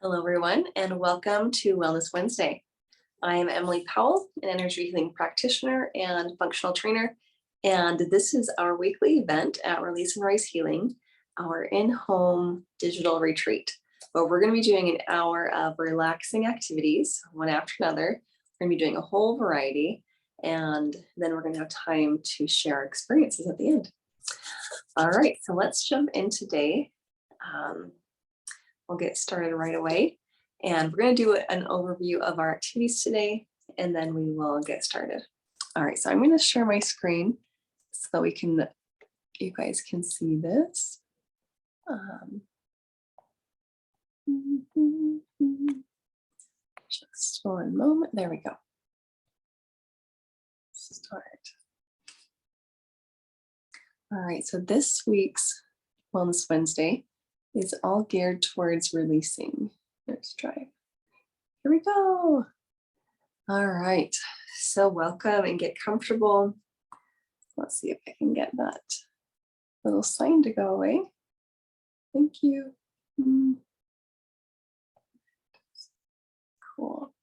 Hello, everyone, and welcome to Wellness Wednesday. I am Emily Powell, an energy healing practitioner and functional trainer, and this is our weekly event at Release and Rise Healing, our in-home digital retreat, where we're going to be doing an hour of relaxing activities, one after another. We're going to be doing a whole variety, and then we're going to have time to share our experiences at the end. All right, so let's jump in today. We'll get started right away. And we're going to do an overview of our activities today, and then we will get started. All right, so I'm going to share my screen so you guys can see this. Just one moment. There we go. Start. All right, so this week's Wellness Wednesday is all geared towards releasing. Let's try. Here we go. All right, so welcome and get comfortable. Let's see if I can get that little sign to go away. Thank you. Cool.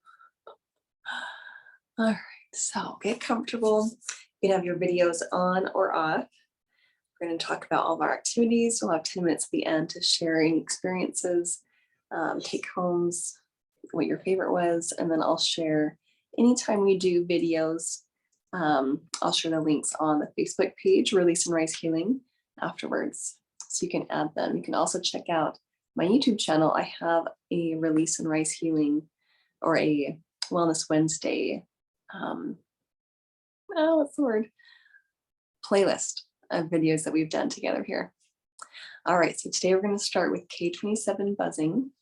All right, so get comfortable. You can have your videos on or off. We're going to talk about all of our activities. We'll have 10 minutes at the end to sharing experiences, take homes, what your favorite was, and then I'll share anytime we do videos. I'll share the links on the Facebook page, Release and Rise Healing, afterwards, so you can add them. You can also check out my YouTube channel. I have a Release and Rise Healing or a Wellness Wednesday, what's the word? Playlist of videos that we've done together here. All right, so today we're going to start with K27 Buzzing,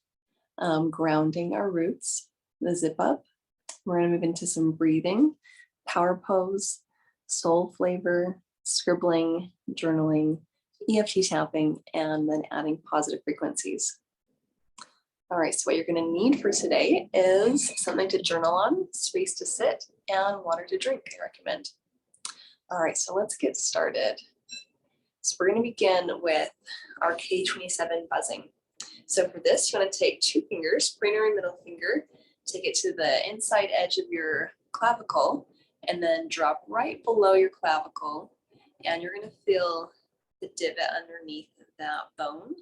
grounding our roots, the zip up. We're going to move into some breathing, power pose, soul flavor, scribbling, journaling, Eft tapping, and then adding positive frequencies. All right, so what you're going to need for today is something to journal on, space to sit, and water to drink, I recommend. All right, so let's get started. So we're going to begin with our K27 buzzing. So for this, you want to take two fingers, pointer and middle finger, take it to the inside edge of your clavicle, and then drop right below your clavicle. And you're going to feel the divot underneath that bone.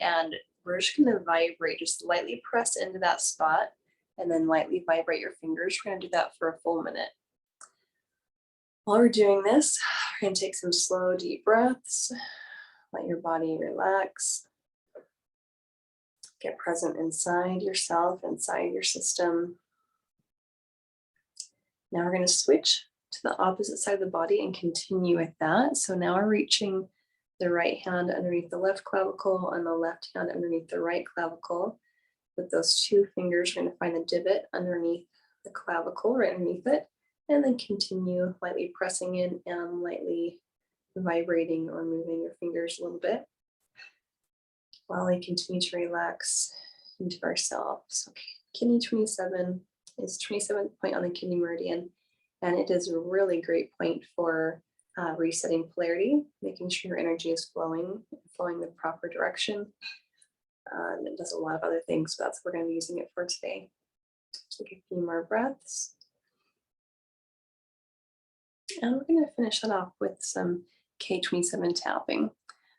And we're just going to vibrate, just lightly press into that spot, and then lightly vibrate your fingers. We're going to do that for a full minute. While we're doing this, we're going to take some slow, deep breaths. Let your body relax. Get present inside yourself, inside your system. Now we're going to switch to the opposite side of the body and continue with that. So now we're reaching the right hand underneath the left clavicle and the left hand underneath the right clavicle. With those two fingers, we're going to find the divot underneath the clavicle, right underneath it. And then continue lightly pressing in and lightly vibrating or moving your fingers a little bit while we continue to relax into ourselves. Okay, kidney 27 is 27th point on the kidney meridian, and it is a really great point for resetting polarity, making sure your energy is flowing the proper direction. It does a lot of other things, but that's what we're going to be using it for today. Take a few more breaths. And we're going to finish that off with some K27 tapping.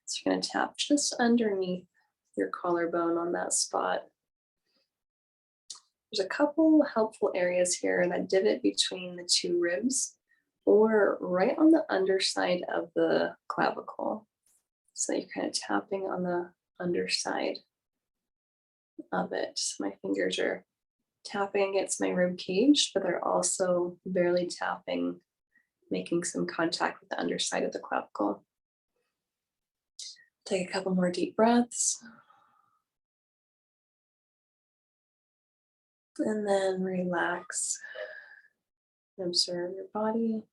So you're going to tap just underneath your collarbone on that spot. There's a couple helpful areas here, that divot between the two ribs or right on the underside of the clavicle. So you're kind of tapping on the underside of it. My fingers are tapping against my rib cage, but they're also barely tapping, making some contact with the underside of the clavicle. Take a couple more deep breaths. And then relax. Observe your body.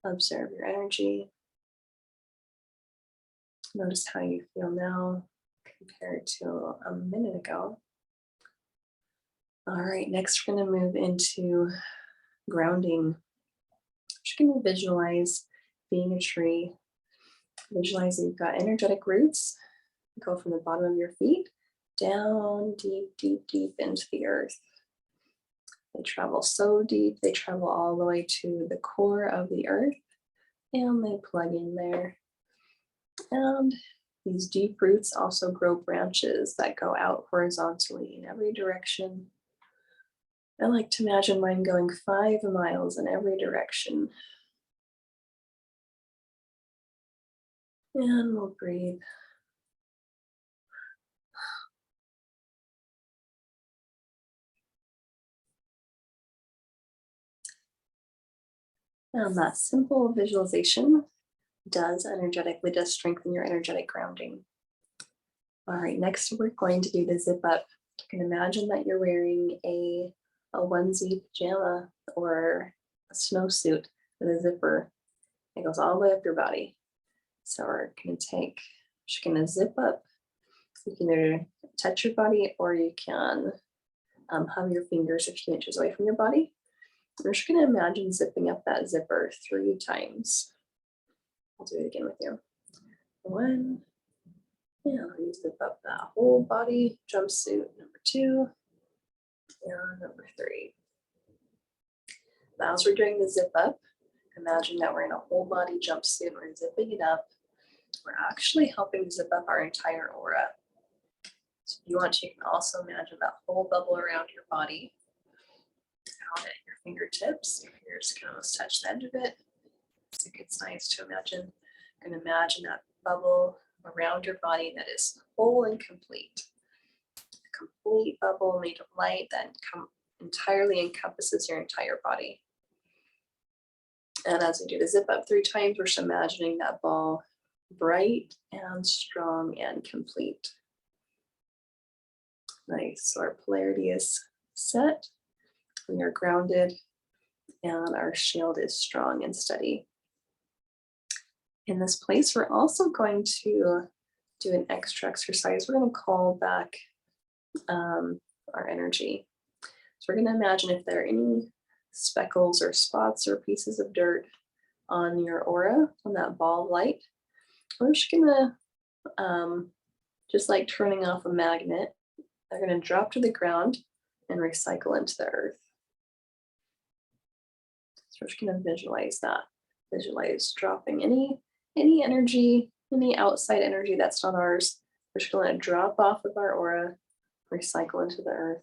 Observe your energy. Notice how you feel now compared to a minute ago. All right, next we're going to move into grounding. Just going to visualize being a tree. Visualize that you've got energetic roots. Go from the bottom of your feet down deep, deep, deep into the earth. They travel so deep, they travel all the way to the core of the earth, and they plug in there. And these deep roots also grow branches that go out horizontally in every direction. I like to imagine mine going 5 miles in every direction. And we'll breathe. And that simple visualization does strengthen your energetic grounding. All right, next we're going to do the zip up. You can imagine that you're wearing a onesie pajama or a snowsuit with a zipper. It goes all the way up your body. So we're just gonna zip up. You can either touch your body or you can have your fingers a few inches away from your body. We're just gonna imagine zipping up that zipper 3 times. I'll do it again with you. 1, and you zip up that whole body jumpsuit. Number 2, and number 3. Now as we're doing the zip up, imagine that we're in a whole body jumpsuit, we're zipping it up. We're actually helping zip up our entire aura. So if you want to, you can also imagine that whole bubble around your body, down at your fingertips. Your fingers can almost touch the edge of it. So it's nice to imagine. You can imagine that bubble around your body that is whole and complete. A complete bubble made of light that entirely encompasses your entire body. And as we do the zip up 3 times, we're just imagining that ball bright and strong and complete. Nice. So our polarity is set. We are grounded and our shield is strong and steady. In this place, we're also going to do an extra exercise. We're going to call back our energy. So we're going to imagine if there are any speckles or spots or pieces of dirt on your aura, on that ball of light. We're just going to, just like turning off a magnet, they're going to drop to the ground and recycle into the earth. So we're just going to visualize that. Visualize dropping any energy, any outside energy that's not ours. We're just going to drop off of our aura, recycle into the earth.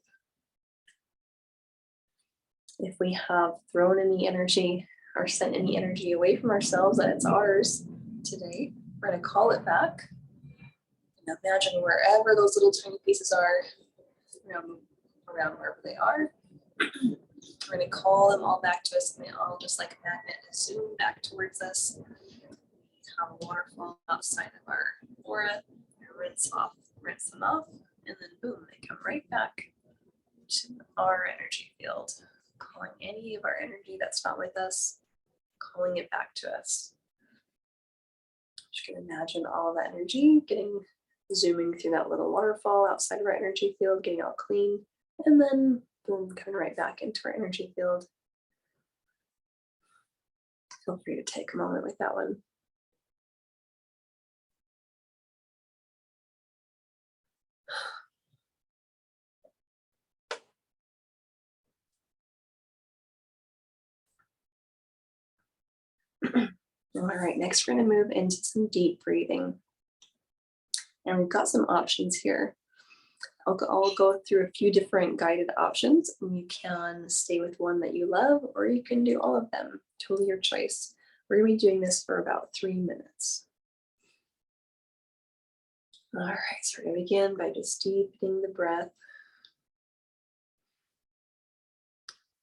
If we have thrown any energy or sent any energy away from ourselves that it's ours today, we're going to call it back. And imagine wherever those little tiny pieces are, around wherever they are. We're going to call them all back to us, and they all, just like a magnet, zoom back towards us. Have a waterfall outside of our aura, rinse them off, and then boom, they come right back to our energy field, calling any of our energy that's not with us, calling it back to us. Just gonna imagine all of that energy zooming through that little waterfall outside of our energy field, getting all clean, and then boom, coming right back into our energy field. Feel free to take a moment with that one. All right, next we're going to move into some deep breathing. And we've got some options here. I'll go through a few different guided options, and you can stay with one that you love, or you can do all of them. Totally your choice. We're going to be doing this for about 3 minutes. All right, so we're going to begin by just deepening the breath,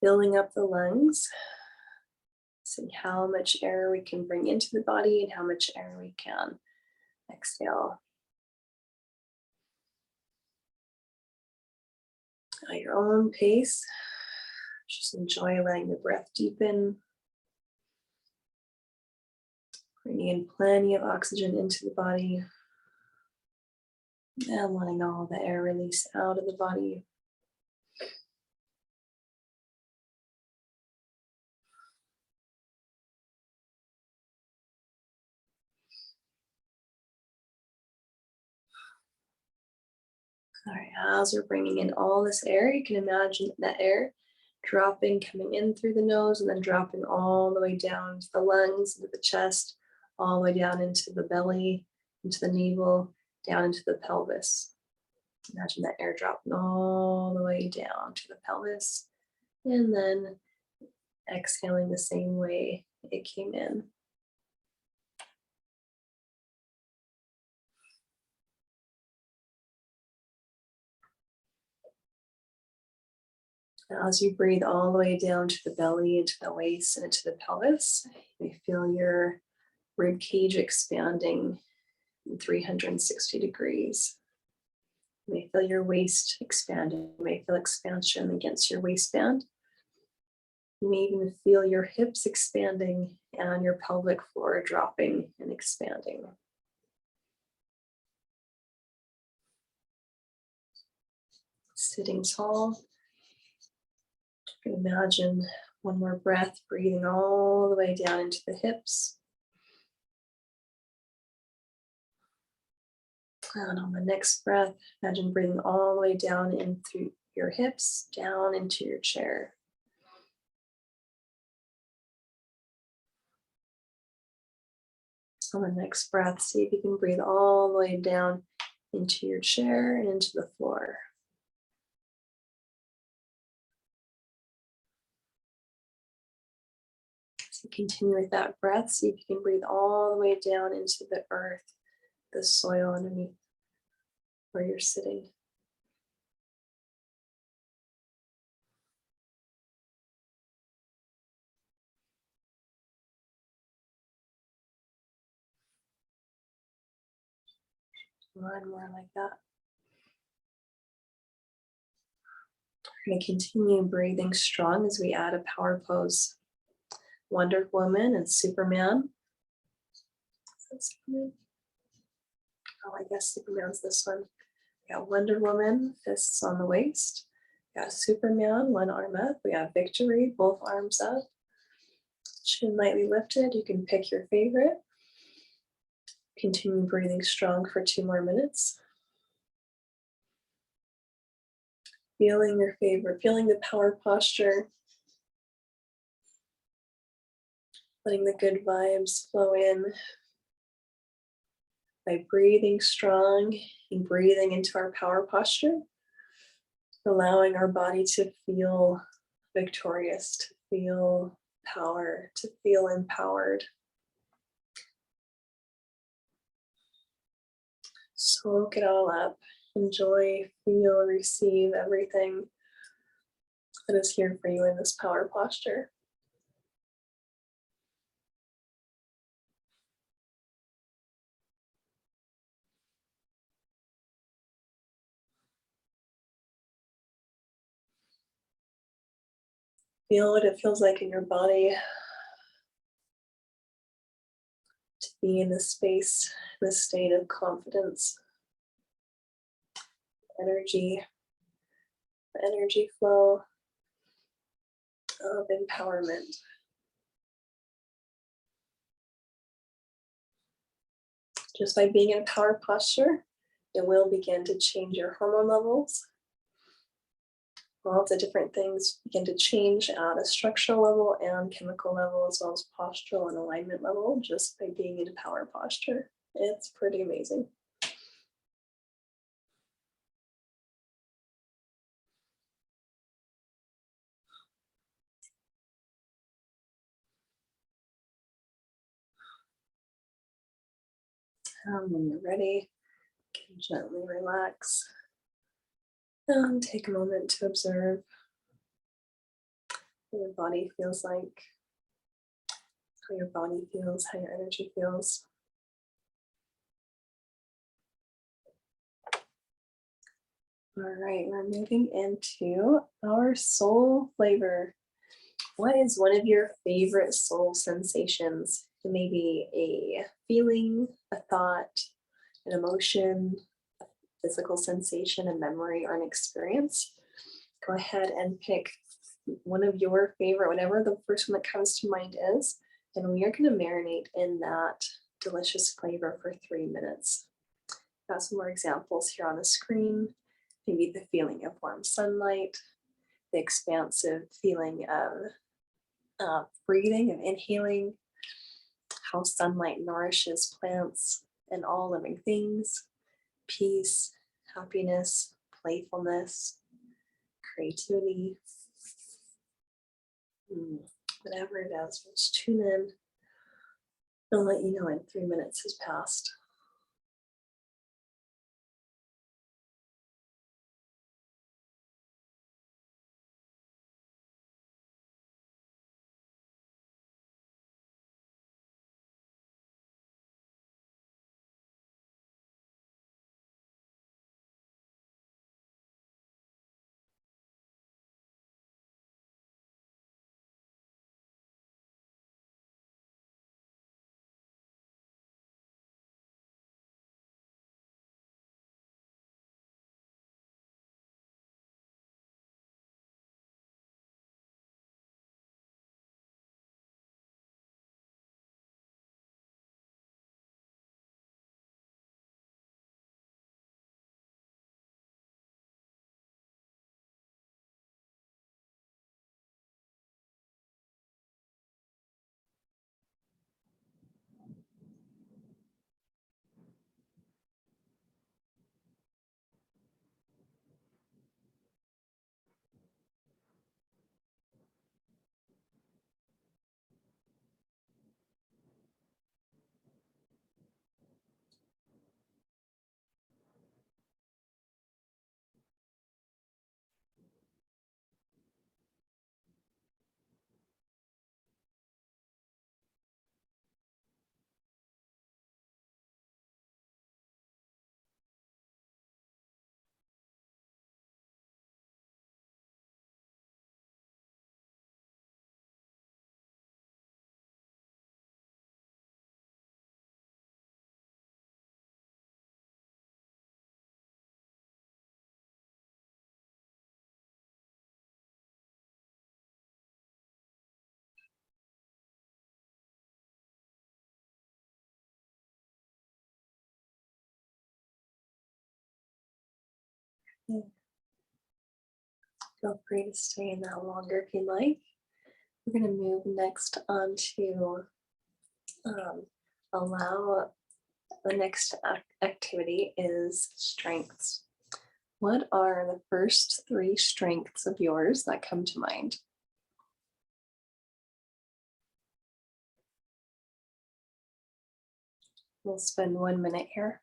filling up the lungs. See how much air we can bring into the body and how much air we can exhale. At your own pace, just enjoy letting the breath deepen. Bringing in plenty of oxygen into the body. And letting all the air release out of the body. All right, as we're bringing in all this air, you can imagine that air dropping, coming in through the nose and then dropping all the way down to the lungs, into the chest, all the way down into the belly, into the navel, down into the pelvis. Imagine that air dropping all the way down to the pelvis and then exhaling the same way it came in. Now, as you breathe all the way down to the belly, into the waist, and into the pelvis, you may feel your rib cage expanding in 360 degrees. You may feel your waist expanding. You may feel expansion against your waistband. You may even feel your hips expanding and your pelvic floor dropping and expanding. Sitting tall. You can imagine one more breath, breathing all the way down into the hips. And on the next breath, imagine breathing all the way down in through your hips, down into your chair. On the next breath, see if you can breathe all the way down into your chair and into the floor. So continue with that breath. See if you can breathe all the way down into the earth, the soil underneath where you're sitting. One more like that. We're going to continue breathing strong as we add a power pose. Wonder Woman and Superman. Is that Superman? Oh, I guess Superman's this one. We got Wonder Woman, fists on the waist. We got Superman, one arm up. We got Victory, both arms up. Chin lightly lifted. You can pick your favorite. Continue breathing strong for 2 more minutes. Feeling your favorite, feeling the power posture. Letting the good vibes flow in by breathing strong and breathing into our power posture. Allowing our body to feel victorious, to feel power, to feel empowered. Soak it all up. Enjoy, feel, receive everything that is here for you in this power posture. Feel what it feels like in your body to be in this space, this state of confidence, energy flow of empowerment. Just by being in power posture, it will begin to change your hormone levels. All of the different things begin to change at a structural level and chemical level, as well as postural and alignment level, just by being in power posture. It's pretty amazing. When you're ready, you can gently relax and take a moment to observe what your body feels like, how your body feels, how your energy feels. All right, we're moving into our soul flavor. What is one of your favorite soul sensations? It may be a feeling, a thought, an emotion, a physical sensation, a memory, or an experience. Go ahead and pick one of your favorite, whatever the first one that comes to mind is, and we are going to marinate in that delicious flavor for 3 minutes. Got some more examples here on the screen. Maybe the feeling of warm sunlight, the expansive feeling of breathing, of inhaling, how sunlight nourishes plants and all living things, peace, happiness, playfulness, creativity, whatever it is. Just tune in. I'll let you know when 3 minutes has passed. Feel free to stay in that longer if you'd like. We're going to move next on to allow the next activity is strengths. What are the first 3 strengths of yours that come to mind? We'll spend 1 minute here.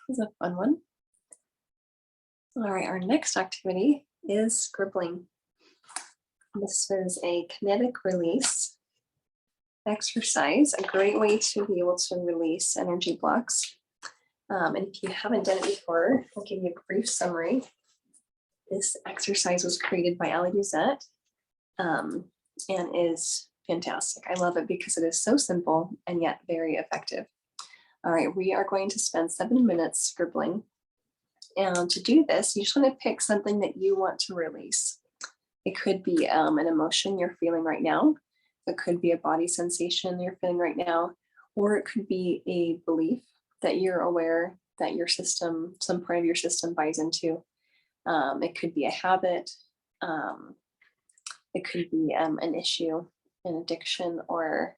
This is a fun one. All right, our next activity is scribbling. This is a kinetic release exercise, a great way to be able to release energy blocks. And if you haven't done it before, I'll give you a brief summary. This exercise was created by Ali Guzette and is fantastic. I love it because it is so simple and yet very effective. All right, we are going to spend 7 minutes scribbling. And to do this, you just want to pick something that you want to release. It could be an emotion you're feeling right now. It could be a body sensation you're feeling right now, or it could be a belief that you're aware that your system, some part of your system buys into. It could be a habit. It could be an issue, an addiction, or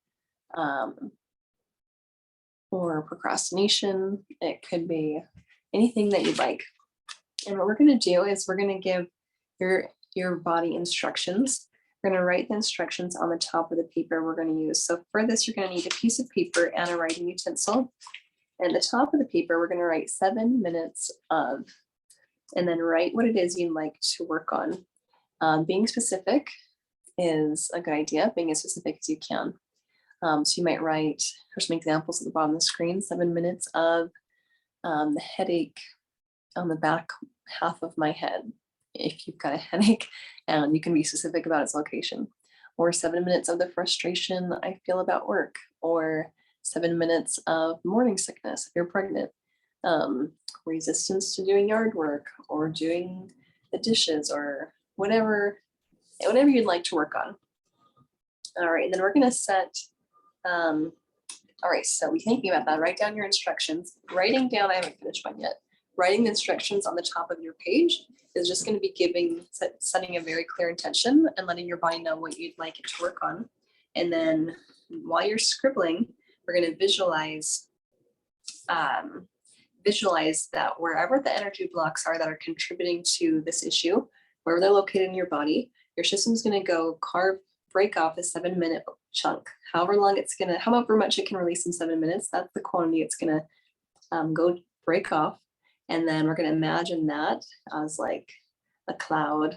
procrastination. It could be anything that you'd like. And what we're going to do is we're going to give your body instructions. We're going to write the instructions on the top of the paper we're going to use. So for this, you're going to need a piece of paper and a writing utensil. And at the top of the paper, we're going to write 7 minutes of, and then write what it is you'd like to work on. Being specific is a good idea, being as specific as you can. So you might write, there's some examples at the bottom of the screen, 7 minutes of the headache on the back half of my head, if you've got a headache, and you can be specific about its location. Or 7 minutes of the frustration I feel about work, or 7 minutes of morning sickness if you're pregnant, resistance to doing yard work, or doing the dishes, or whatever you'd like to work on. All right, and then we're gonna set, all right, so we're thinking about that. Write down your instructions. Writing down, I haven't finished mine yet. Writing the instructions on the top of your page is just going to be setting a very clear intention and letting your body know what you'd like it to work on. And then while you're scribbling, we're going to visualize that wherever the energy blocks are that are contributing to this issue, wherever they're located in your body, your system's going to go break off a 7-minute chunk. However much it can release in 7 minutes, that's the quantity it's going to go break off. And then we're going to imagine that as like a cloud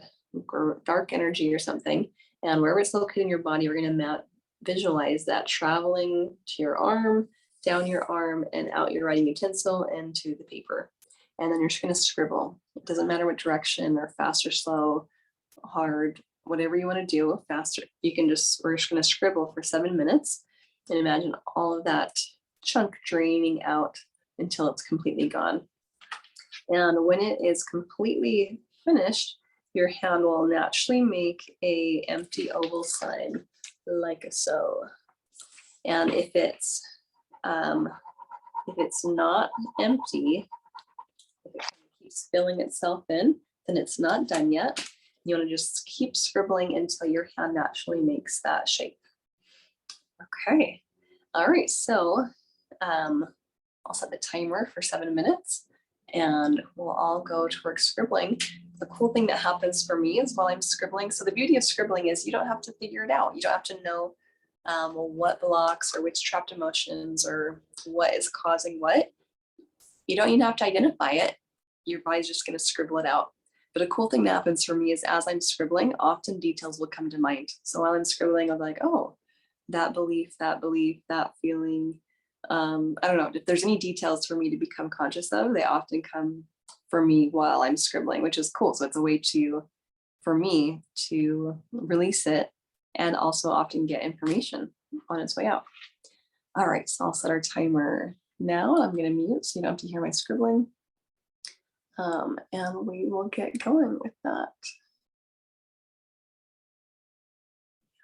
or dark energy or something. And wherever it's located in your body, we're going to visualize that traveling to your arm, down your arm, and out your writing utensil and to the paper. And then you're just going to scribble. It doesn't matter what direction, or fast or slow, hard, whatever you want to do, faster. We're just going to scribble for 7 minutes and imagine all of that chunk draining out until it's completely gone. And when it is completely finished, your hand will naturally make an empty oval sign like so. And if it's not empty, if it keeps filling itself in, then it's not done yet. You want to just keep scribbling until your hand naturally makes that shape. Okay. All right. So I'll set the timer for 7 minutes and we'll all go to work scribbling. The cool thing that happens for me is while I'm scribbling, so the beauty of scribbling is you don't have to figure it out. You don't have to know what blocks or which trapped emotions or what is causing what. You don't even have to identify it. Your body's just going to scribble it out. But a cool thing that happens for me is as I'm scribbling, often details will come to mind. So while I'm scribbling, I'm like, oh, that belief, that feeling. I don't know if there's any details for me to become conscious of, they often come for me while I'm scribbling, which is cool. So it's a way for me to release it and also often get information on its way out. All right, so I'll set our timer now. I'm going to mute so you don't have to hear my scribbling. And we will get going with that.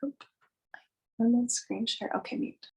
Yep. And then screen share. Okay, mute.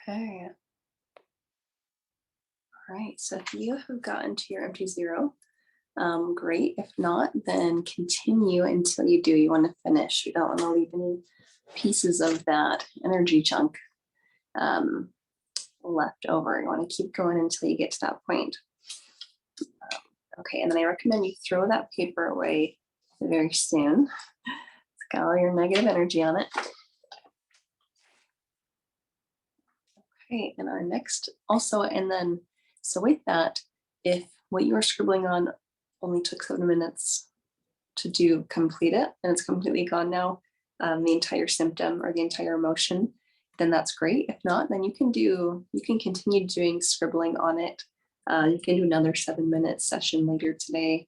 Okay. All right. So if you have gotten to your empty zero, great. If not, then continue until you do. You want to finish. You don't want to leave any pieces of that energy chunk left over. You want to keep going until you get to that point. Okay, and then I recommend you throw that paper away very soon. It's got all your negative energy on it. Okay, and our next also, and then, so with that, if what you were scribbling on only took 7 minutes to do, complete it, and it's completely gone now, the entire symptom or the entire emotion, then that's great. If not, then you can continue doing scribbling on it. You can do another 7-minute session later today,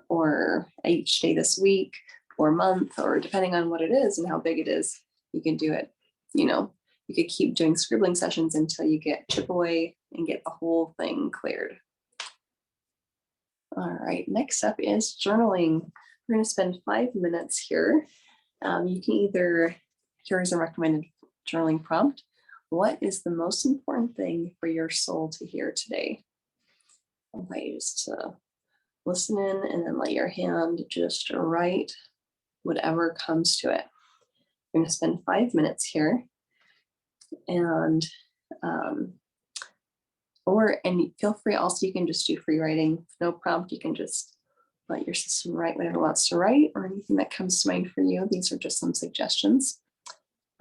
or each day this week or month, or depending on what it is and how big it is, you can do it. You could keep doing scribbling sessions until you get chip away and get the whole thing cleared. All right, next up is journaling. We're going to spend 5 minutes here. You can either, here's a recommended journaling prompt. What is the most important thing for your soul to hear today? I invite you just to listen in and then let your hand just write whatever comes to it. We're going to spend 5 minutes here. And feel free also, you can just do free writing. No prompt, you can just let your system write whatever it wants to write or anything that comes to mind for you. These are just some suggestions.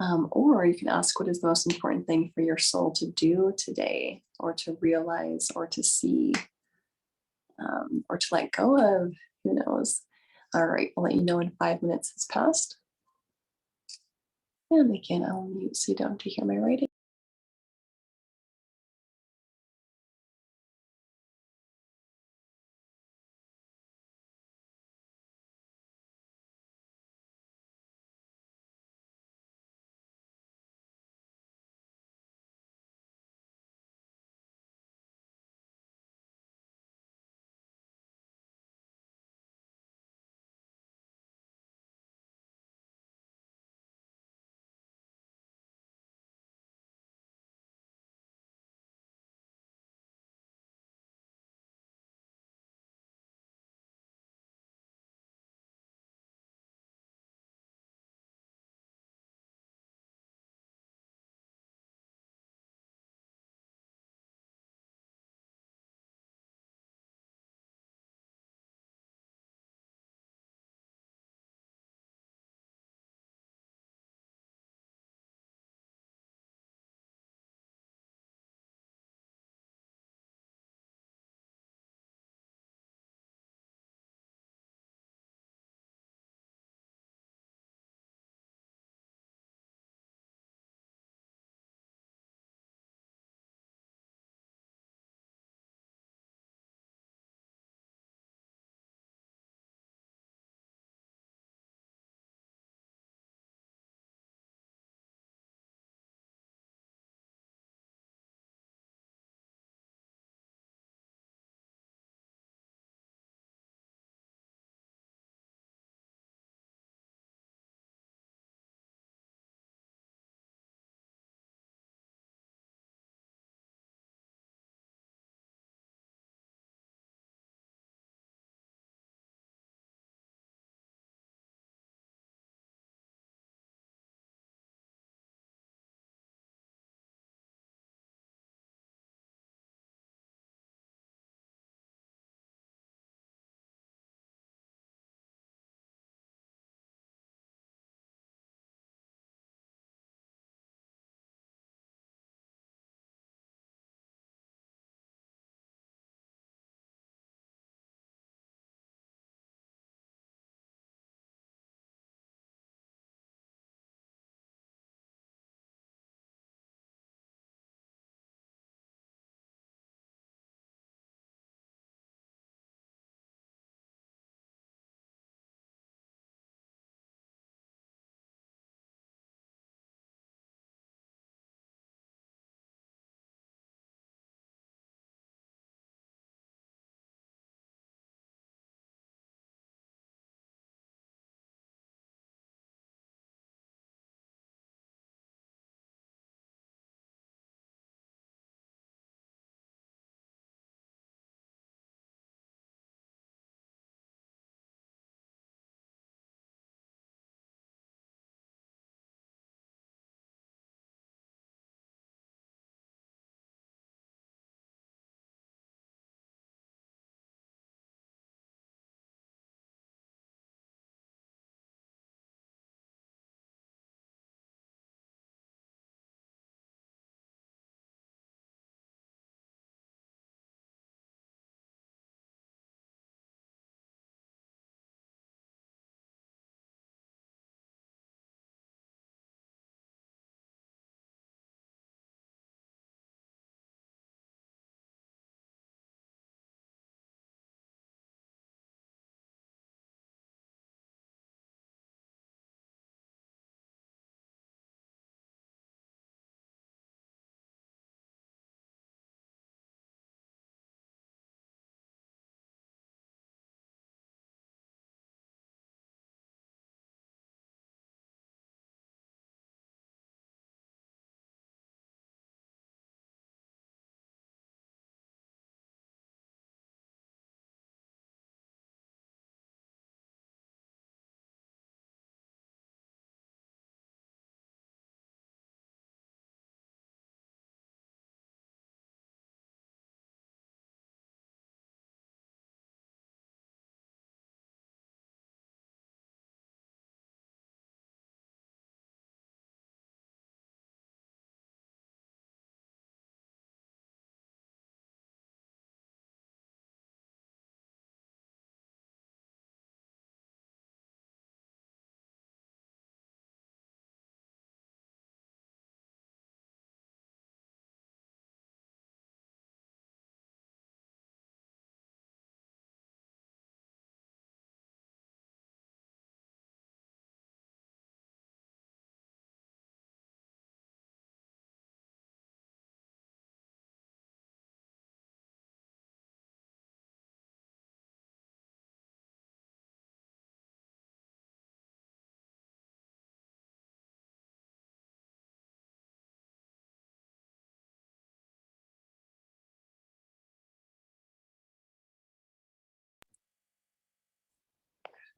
Or you can ask, what is the most important thing for your soul to do today, or to realize, or to see, or to let go of, who knows. All right, I'll let you know when 5 minutes has passed. And again, I'll mute so you don't have to hear my writing.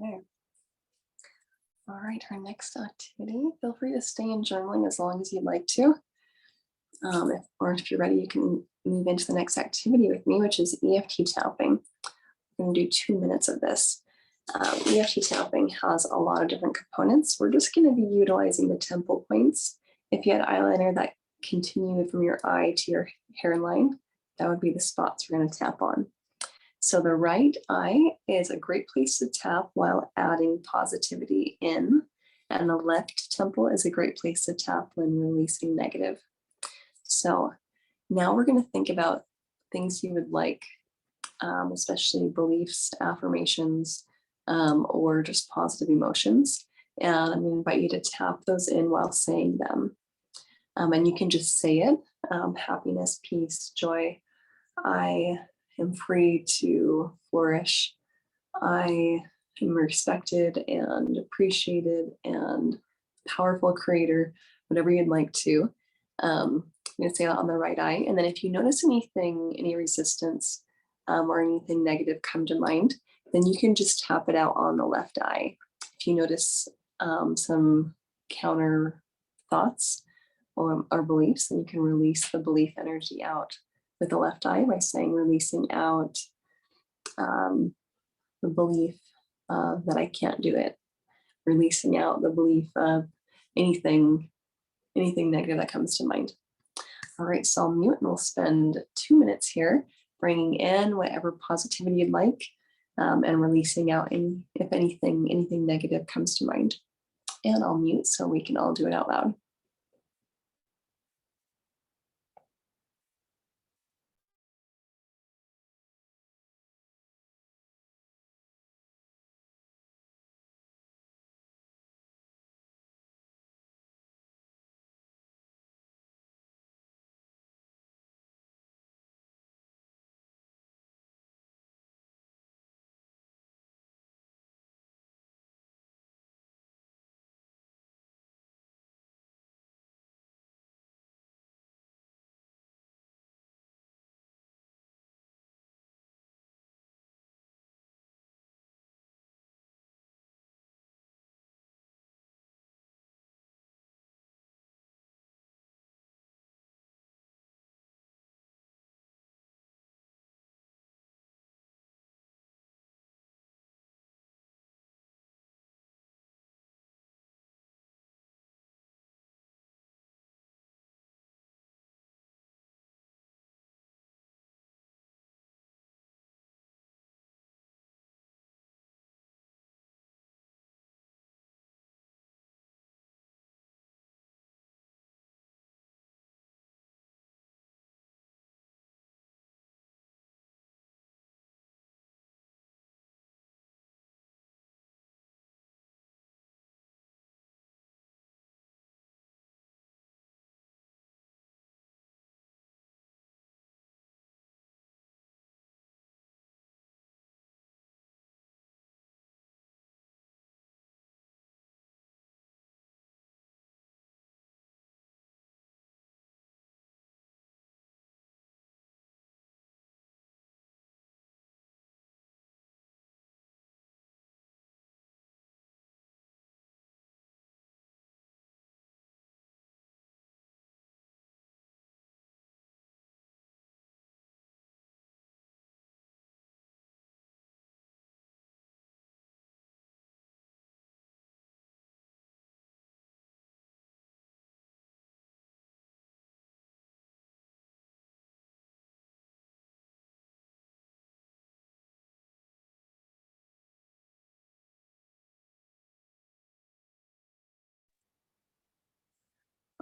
Okay. All right, our next activity, feel free to stay in journaling as long as you'd like to. Or if you're ready, you can move into the next activity with me, which is EFT tapping. We're going to do 2 minutes of this. EFT tapping has a lot of different components. We're just going to be utilizing the temple points. If you had eyeliner that continued from your eye to your hairline, that would be the spots we're going to tap on. So the right eye is a great place to tap while adding positivity in, and the left temple is a great place to tap when releasing negative. So now we're going to think about things you would like, especially beliefs, affirmations, or just positive emotions. And I'm going to invite you to tap those in while saying them. And you can just say it, happiness, peace, joy. I am free to flourish. I am respected and appreciated and powerful creator, whatever you'd like to. I'm going to say that on the right eye. And then if you notice anything, any resistance or anything negative come to mind, then you can just tap it out on the left eye. If you notice some counter thoughts or beliefs, then you can release the belief energy out with the left eye by saying releasing out the belief that I can't do it, releasing out the belief of anything negative that comes to mind. All right, so I'll mute and we'll spend 2 minutes here bringing in whatever positivity you'd like and releasing out if anything negative comes to mind. And I'll mute so we can all do it out loud.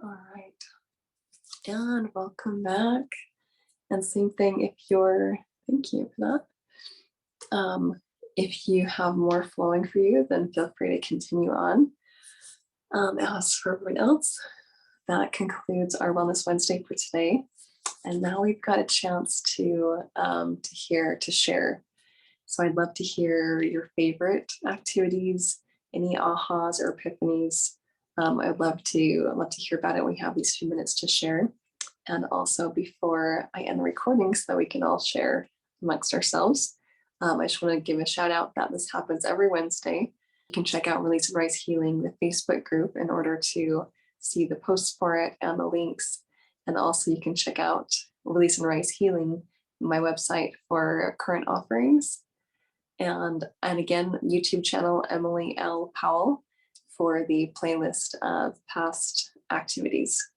All right, and welcome back. And same thing thank you for that. If you have more flowing for you, then feel free to continue on. As for everyone else, that concludes our Wellness Wednesday for today. And now we've got a chance to share. So I'd love to hear your favorite activities, any ahas or epiphanies. I'd love to hear about it. We have these few minutes to share. And also before I end the recording so that we can all share amongst ourselves, I just want to give a shout out that this happens every Wednesday. You can check out Release and Rise Healing, the Facebook group, in order to see the posts for it and the links. And also you can check out Release and Rise Healing, my website, for current offerings. And again, YouTube channel Emily L. Powell for the playlist of past activities.